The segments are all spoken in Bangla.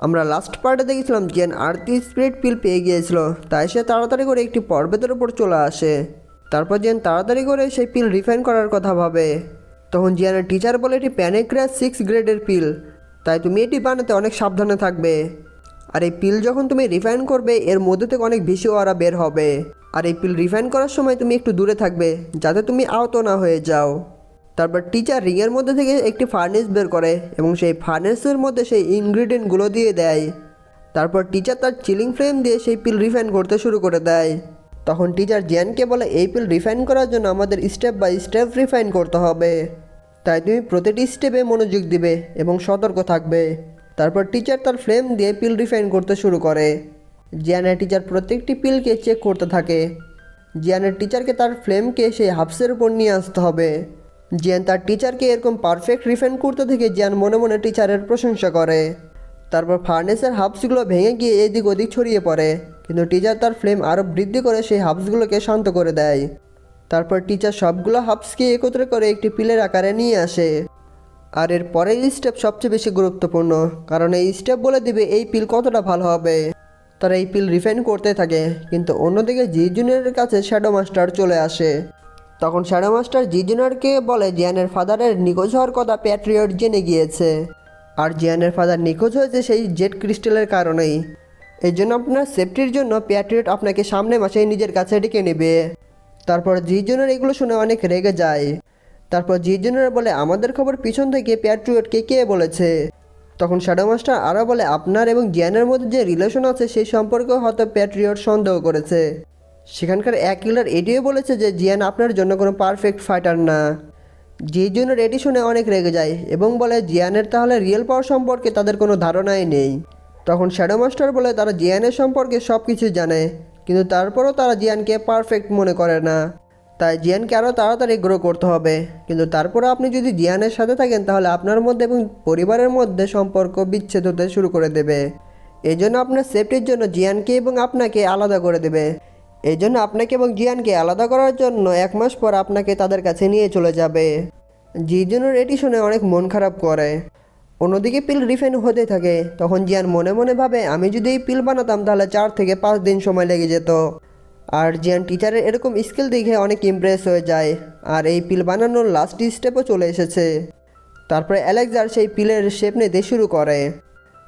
আমরা লাস্ট পার্টে দেখেছিলাম জিয়ান আর্থি স্পিরিট পিল পেয়ে গিয়েছিল, তাই সে তাড়াতাড়ি করে একটি পর্বতের উপর চলে আসে। তারপর জিয়ান তাড়াতাড়ি করে সেই পিল রিফাইন করার কথা ভাবে। তখন জিয়ানের টিচার বলে এটি প্যানিক্রাস 6 গ্রেডের পিল, তাই তুমি এটি বানাতে অনেক সাবধানে থাকবে। আর এই পিল যখন তুমি রিফাইন করবে এর মধ্যে থেকে অনেক বেশি ওরা বের হবে। আর এই পিল রিফাইন করার সময় তুমি একটু দূরে থাকবে যাতে তুমি আহত না হয়ে যাও। তারপর টিচার রিংয়ের মধ্যে থেকে একটি ফার্নেস বের করে এবং সেই ফার্নেসের মধ্যে সেই ইনগ্রিডিয়েন্টগুলো দিয়ে দেয়। তারপর টিচার তার চিলিং ফ্লেম দিয়ে সেই পিল রিফাইন করতে শুরু করে দেয়। তখন টিচার জিয়ানকে বলে এই পিল রিফাইন করার জন্য আমাদের স্টেপ বাই স্টেপ রিফাইন করতে হবে, তাই তুমি প্রতিটি স্টেপে মনোযোগ দিবে এবং সতর্ক থাকবে। তারপর টিচার তার ফ্লেম দিয়ে পিল রিফাইন করতে শুরু করে। জিয়ানের টিচার প্রত্যেকটি পিলকে চেক করতে থাকে। জিয়ানের টিচারকে তার ফ্লেমকে সেই হাফসের উপর নিয়ে আসতে হবে। জিয়ান তার টিচারকে এরকম পারফেক্ট রিফাইন করতে থেকে জিয়ান মনে মনে টিচারের প্রশংসা করে। তারপর ফার্নেসের হাফসগুলো ভেঙে গিয়ে এদিক ওদিক ছড়িয়ে পড়ে, কিন্তু টিচার তার ফ্লেম আরও বৃদ্ধি করে সেই হাফসগুলোকে শান্ত করে দেয়। তারপর টিচার সবগুলো হাফসকে একত্রে করে একটি পিলের আকারে নিয়ে আসে। আর এর পরের স্টেপ সবচেয়ে বেশি গুরুত্বপূর্ণ, কারণ এই স্টেপ বলে দিবে এই পিল কতটা ভালো হবে। তারা এই পিল রিফাইন করতে থাকে, কিন্তু অন্যদিকে জি জুনিয়রের কাছে শ্যাডো মাস্টার চলে আসে। তখন শ্যাডো মাস্টার জি জুনিয়রকে বলে জিয়ানের ফাদারের নিখোঁজ হওয়ার কথা প্যাট্রিয়ট জেনে গিয়েছে, আর জিয়ানের ফাদার নিখোঁজ হয়েছে সেই জেড ক্রিস্টালের কারণেই। এই জন্য আপনার সেফটির জন্য প্যাট্রিয়ট আপনাকে সামনে মাসে নিজের কাছে ডেকে নেবে। তারপর জি জুনিয়র এগুলো শুনে অনেক রেগে যায়। তারপর জি জুনিয়র বলে আমাদের খবর পিছন থেকে প্যাট্রিয়টকে কে বলেছে। তখন শ্যাডো মাস্টার আরও বলে আপনার এবং জিয়ানের মধ্যে যে রিলেশন আছে সেই সম্পর্কেও হয়তো প্যাট্রিয়ট সন্দেহ করেছে। সেখানকার এক কিলার এটিও বলেছে যে জিয়ান আপনার জন্য কোনো পারফেক্ট ফাইটার না। জি জুনিয়র এটি শুনে অনেক রেগে যায় এবং বলে জিয়ানের তাহলে রিয়েল পাওয়ার সম্পর্কে তাদের কোনো ধারণাই নেই। তখন শ্যাডো মাস্টার বলে তারা জিয়ানের সম্পর্কে সব কিছু জানে, কিন্তু তারপরও তারা জিয়ানকে পারফেক্ট মনে করে না, তাই জিয়ানকে আরও তাড়াতাড়ি গ্রো করতে হবে। কিন্তু তারপরে আপনি যদি জিয়ানের সাথে থাকেন তাহলে আপনার মধ্যে এবং পরিবারের মধ্যে সম্পর্ক বিচ্ছেদ হতে শুরু করে দেবে। এই জন্য আপনার সেফটির জন্য জিয়ানকে এবং আপনাকে আলাদা করে দেবে। এই জন্য আপনাকে এবং জিয়ানকে আলাদা করার জন্য 1 মাস পর আপনাকে তাদের কাছে নিয়ে চলে যাবে। জি জুনিয়র এটি শুনে অনেক মন খারাপ করে। অন্যদিকে পিল রিফাইন হতে থাকে। তখন জিয়ান মনে মনে ভাবে আমি যদি এই পিল বানাতাম তাহলে 4 থেকে 5 দিন সময় লেগে যেত। আর জিয়ান টিচারের এরকম স্কিল দেখে অনেক ইমপ্রেস হয়ে যায়, আর এই পিল বানানোর লাস্ট স্টেপও চলে এসেছে। তারপরে অ্যালেক্সার সেই পিলের শেপ নিতে শুরু করে,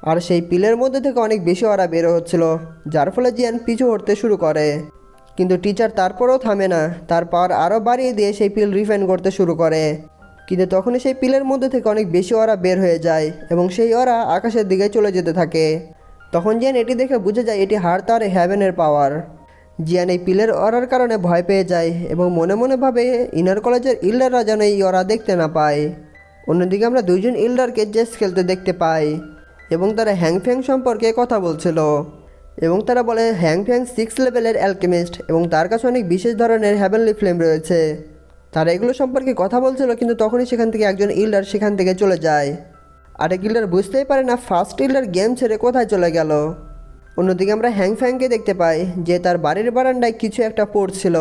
আর সেই পিলের মধ্যে থেকে অনেক বেশি ওরা বের হচ্ছিল, যার ফলে জিয়ান পিছু হটতে শুরু করে। কিন্তু টিচার তারপরেও থামে না, তার পাওয়ার আরও বাড়িয়ে দিয়ে সেই পিল রিফাইন করতে শুরু করে। কিন্তু তখনই সেই পিলের মধ্যে থেকে অনেক বেশি ওরা বের হয়ে যায় এবং সেই ওরা আকাশের দিকে চলে যেতে থাকে। তখন জিয়ান এটি দেখে বুঝে যায় এটি হার্থ আর হেভেনের পাওয়ার। জিয়ান এই পিলের অরার কারণে ভয় পেয়ে যায় এবং মনে মনে ভাবে ইনার কলেজের ইল্ডাররা যেন এই অরা দেখতে না পায়। অন্যদিকে আমরা 2 জন ইল্ডারকে চেস খেলতে দেখতে পাই এবং তারা হ্যাংফ্যাং সম্পর্কে কথা বলছিল এবং তারা বলে হ্যাংফ্যাং 6 লেভেলের অ্যালকেমিস্ট এবং তার কাছে অনেক বিশেষ ধরনের হ্যাভেনলি ফ্লেম রয়েছে। তারা এগুলো সম্পর্কে কথা বলছিল, কিন্তু তখনই সেখান থেকে একজন ইল্ডার সেখান থেকে চলে যায়। আরেক ইল্ডার বুঝতেই পারে না ফার্স্ট ইল্ডার গেম ছেড়ে কোথায় চলে গেল। অন্যদিকে আমরা হ্যাংফ্যাংকে দেখতে পাই যে তার বাড়ির বারান্দায় কিছু একটা পড়ছিল।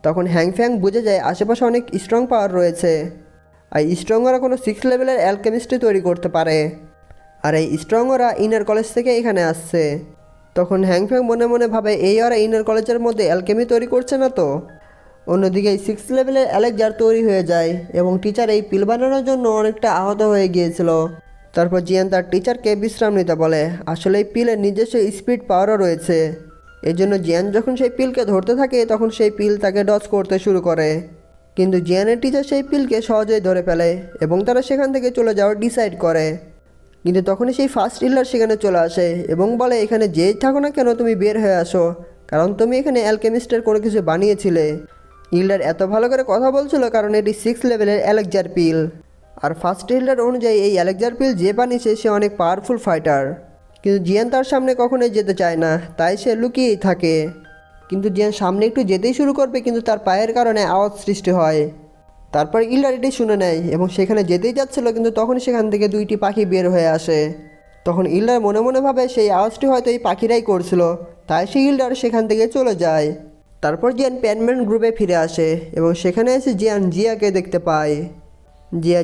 তখন হ্যাংফ্যাং বুঝে যায় আশেপাশে অনেক স্ট্রং পাওয়ার রয়েছে, আর স্ট্রংরা কোনো 6 লেভেলের অ্যালকেমিস্ট্রি তৈরি করতে পারে, আর এই স্ট্রংরা ইনার কলেজ থেকে এখানে আসছে। তখন হ্যাংফ্যাং মনে মনে ভাবে এই ওরা ইনার কলেজের মধ্যে অ্যালকেমি তৈরি করছে না তো। অন্যদিকে এই 6 লেভেলের অ্যালেক্সার তৈরি হয়ে যায় এবং টিচার এই পিল বানানোর জন্য অনেকটা আহত হয়ে গিয়েছিল। তারপর জিয়ান তার টিচারকে বিশ্রাম নিতে বলে। আসলে এই পিলের নিজস্ব স্পিড পাওয়ারও রয়েছে, এই জন্য জিয়ান যখন সেই পিলকে ধরতে থাকে তখন সেই পিল তাকে ডজ করতে শুরু করে। কিন্তু জিয়ানের টিচার সেই পিলকে সহজেই ধরে ফেলে এবং তারা সেখান থেকে চলে যাওয়ার ডিসাইড করে। কিন্তু তখনই সেই ফার্স্ট ইল্ডার সেখানে চলে আসে এবং বলে এখানে যেই থাকো না কেন তুমি বের হয়ে আসো, কারণ তুমি এখানে অ্যালকেমিস্টের কোনো কিছু বানিয়েছিলে। ইল্ডার এত ভালো করে কথা বলছিল কারণ এটি 6 লেভেলের অ্যালেক্সার পিল, আর ফার্স্ট ইল্ডার অনুযায়ী এই অ্যালেক্সার পিল যে বানিয়েছে সে অনেক পাওয়ারফুল ফাইটার। কিন্তু জিয়ান তার সামনে কখনোই যেতে চায় না, তাই সে লুকিয়েই থাকে। কিন্তু জিয়ান সামনে একটু যেতেই শুরু করবে, কিন্তু তার পায়ের কারণে আওয়াজ সৃষ্টি হয়। তারপর ইল্ডার এটি শুনে নেয় এবং সেখানে যেতেই যাচ্ছিল, কিন্তু তখন সেখান থেকে 2টি পাখি বের হয়ে আসে। তখন ইল্ডার মনে মনে ভাবে সেই আওয়াজটি হয়তো এই পাখিরাই করছিল, তাই সেই ইল্ডার সেখান থেকে চলে যায়। তারপর জিয়ান প্যানম্যান গ্রুপে ফিরে আসে এবং সেখানে এসে জিয়ান জিয়াকে দেখতে পায়।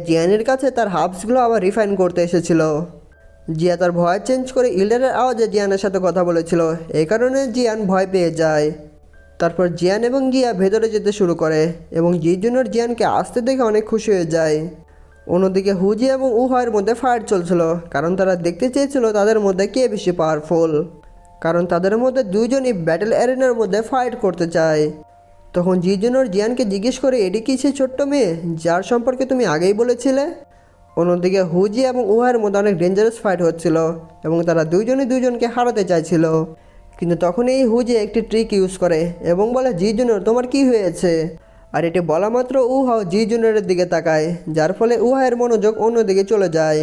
জিয়ানের কাছে তার হাবসগুলো আবার রিফাইন করতে এসেছিল। জিয়া তার ভয় চেঞ্জ করে ইল্ডারের আওয়াজে জিয়ানের সাথে কথা বলেছিল, এই কারণে জিয়ান ভয় পেয়ে যায়। তারপর জিয়ান এবং গিয়া ভেতরে যেতে শুরু করে এবং জি জুনিয়র জিয়ানকে আসতে দেখে অনেক খুশি হয়ে যায়। অন্যদিকে হুজি এবং উহায়ের মধ্যে ফাইট চলছিল, কারণ তারা দেখতে চেয়েছিল তাদের মধ্যে কে বেশি পাওয়ারফুল, কারণ তাদের মধ্যে দুইজনই ব্যাটেল অ্যারেনার মধ্যে ফাইট করতে চায়। তখন জি জুনিয়র জিয়ানকে জিজ্ঞেস করে, এটি কি সেই ছোট্ট মেয়ে যার সম্পর্কে তুমি আগেই বলেছিলে? অন্যদিকে হুজি এবং উহায়ের মধ্যে অনেক ডেঞ্জারাস ফাইট হচ্ছিল এবং তারা দুইজনই দুইজনকে হারাতে চাইছিল। কিন্তু তখন এই হুজি একটি ট্রিক ইউজ করে এবং বলে, জি জুনিয়র তোমার কি হয়েছে? আর এটি বলা মাত্র উহাও জি জুনিয়রের দিকে তাকায়, যার ফলে উহায়ের মনোযোগ অন্যদিকে চলে যায়।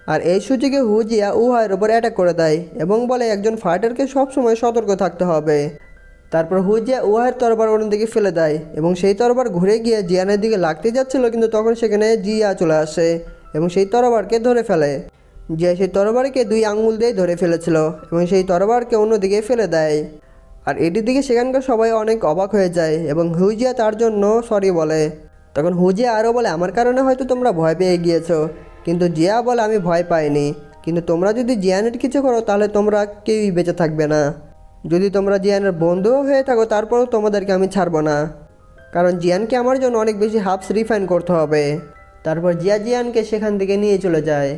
আর এই সুযোগে হুজিয়া উহায়ের ওপর অ্যাটাক করে দেয় এবং বলে একজন ফাইটারকে সবসময় সতর্ক থাকতে হবে। তারপর হুজিয়া উহায়ের তরবার অন্যদিকে ফেলে দেয় এবং সেই তরবার ঘুরে গিয়ে জিয়ানের দিকে লাগতে যাচ্ছিল, কিন্তু তখন সেখানে জিয়া চলে আসে এবং সেই তরবারকে ধরে ফেলে। জিয়া সেই তরবারকে 2 আঙ্গুল দিয়ে ধরে ফেলেছিল এবং সেই তরবারকে অন্যদিকে ফেলে দেয়। আর এটির দিকে সেখানকার সবাই অনেক অবাক হয়ে যায় এবং হুজিয়া তার জন্য সরি বলে। তখন হুজিয়া আরও বলে, আমার কারণে হয়তো তোমরা ভয় পেয়ে গিয়েছো, কিন্তু জিয়া বলে, আমি ভয় পাইনি, কিন্তু তোমরা যদি জিয়ানের কিছু করো তাহলে তোমরা কেউই বেঁচে থাকবে না। যদি তোমরা জিয়ানের বন্ধুও হয়ে থাকো তারপরেও তোমাদেরকে আমি ছাড়বো না, কারণ জিয়ানকে আমার জন্য অনেক বেশি হাফস রিফাইন করতে হবে। তারপর জিয়া জিয়ানকে সেখান থেকে নিয়ে চলে যায়।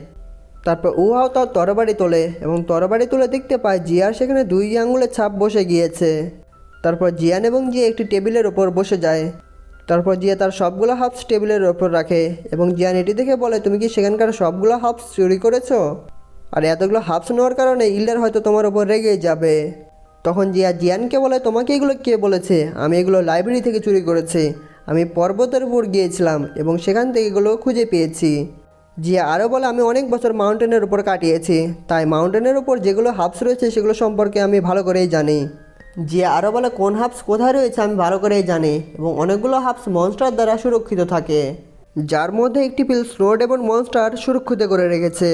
তারপর উহাও তার তরবারি তোলে এবং তরবারি তুলে দেখতে পায় জিয়ার সেখানে 2 আঙ্গুলের ছাপ বসে গিয়েছে। তারপর জিয়ান এবং জিয়া একটি টেবিলের ওপর বসে যায়। তারপর জিয়া তার সবগুলো হাফস টেবিলের ওপর রাখে এবং জিয়ান এটি দেখে বলে, তুমি কি সেখানকার সবগুলো হাফস চুরি করেছো? আর এতগুলো হাফস নেওয়ার কারণে ইল্ডার হয়তো তোমার ওপর রেগে যাবে। তখন জিয়া জিয়ানকে বলে, তোমাকে এগুলো কে বলেছে? আমি এগুলো লাইব্রেরি থেকে চুরি করেছি, আমি পর্বতের উপর গিয়েছিলাম এবং সেখান থেকে এগুলো খুঁজে পেয়েছি। জিয়া আরও বলে, আমি অনেক বছর মাউন্টেনের উপর কাটিয়েছি, তাই মাউন্টেনের উপর যেগুলো হাবস রয়েছে সেগুলো সম্পর্কে আমি ভালো করেই জানি। জিয়া আরও বলে, কোন হাবস কোথায় রয়েছে আমি ভালো করেই জানি এবং অনেকগুলো হাবস মনস্টার দ্বারা সুরক্ষিত থাকে, যার মধ্যে একটি পিল স্নোডেমন মনস্টার সুরক্ষিত করে রেখেছে।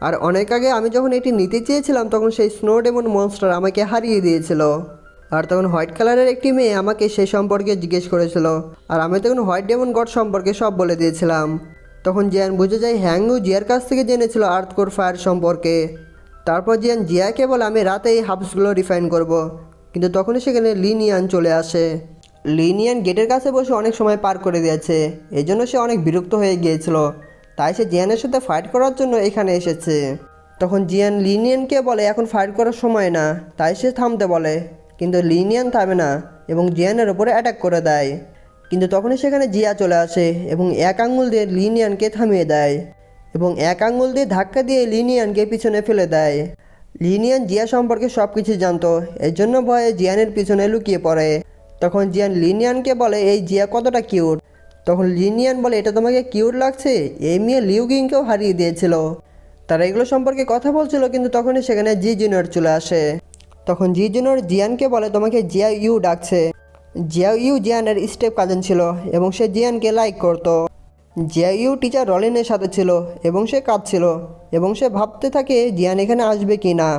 আর অনেক আগে আমি যখন এটি নিতে চেয়েছিলাম তখন সেই স্নোডেমন মনস্টার আমাকে হারিয়ে দিয়েছিল। আর তখন হোয়াইট কালারের একটি মেয়ে আমাকে সেই সম্পর্কে জিজ্ঞেস করেছিল, আর আমি তখন হোয়াইট ডেমন গড সম্পর্কে সব বলে দিয়েছিলাম। তখন জিয়ান বুঝে যায় হ্যাংউ জিয়ার কাছ থেকে জেনেছিল আর্থকোর ফায়ার সম্পর্কে। তারপর জিয়ান জিয়াকে বলে, আমি রাতে এই হাবসগুলো রিফাইন করব। কিন্তু তখনই সেখানে লিনিয়ান চলে আসে। লিনিয়ান গেটের কাছে বসে অনেক সময় পার করে দিয়েছে, এই জন্য সে অনেক বিরক্ত হয়ে গিয়েছিল, তাই সে জিয়ানের সাথে ফাইট করার জন্য এখানে এসেছে। তখন জিয়ান লিনিয়ানকে বলে এখন ফাইট করার সময় না, তাই সে থামতে বলে, কিন্তু লিনিয়ান থামে না এবং জিয়ানের ওপরে অ্যাটাক করে দেয়। কিন্তু তখনই সেখানে জিয়া চলে আসে এবং 1 আঙ্গুল দিয়ে লিনিয়ানকে থামিয়ে দেয় এবং 1 আঙ্গুল দিয়ে ধাক্কা দিয়ে লিনিয়ানকে পিছনে ফেলে দেয়। লিনিয়ান জিয়া সম্পর্কে সব কিছু জানতো, এর জন্য ভয়ে জিয়ানের পিছনে লুকিয়ে পড়ে। তখন জিয়ান লিনিয়ানকে বলে, এই জিয়া কতটা কিউট। তখন লিনিয়ান বলে, এটা তোমাকে কিউট লাগছে? এই মেয়ে লিউগিংকেও হারিয়ে দিয়েছিল। তারা এগুলো সম্পর্কে কথা বলছিল, কিন্তু তখনই সেখানে জি জুনিয়র চলে আসে। তখন জি জুনিয়র জিয়ানকে বলে, তোমাকে জিয়া ইউ ডাকছে। জিয়া ইউ জিয়ানের স্টেপ কাজিন ছিল এবং সে জিয়ানকে লাইক করত। জিয়া ইউ টিচার রলিনের সাথে ছিল এবং সে কাঁদছিল এবং সে ভাবতে থাকে জিয়ান এখানে আসবে কি না।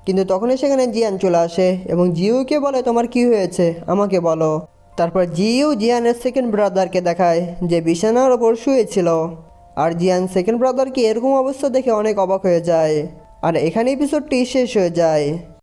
কিন্তু তখনই সেখানে জিয়ান চলে আসে এবং জিউকে বলে, তোমার কি হয়েছে আমাকে বলো। তারপর জিউ জিয়ানের সেকেন্ড ব্রাদারকে দেখায় যে বিছানার ওপর শুয়েছিল। আর জিয়ান সেকেন্ড ব্রাদারকে এরকম অবস্থা দেখে অনেক অবাক হয়ে যায়। আর এখানে এপিসোডটি শেষ হয়ে যায়।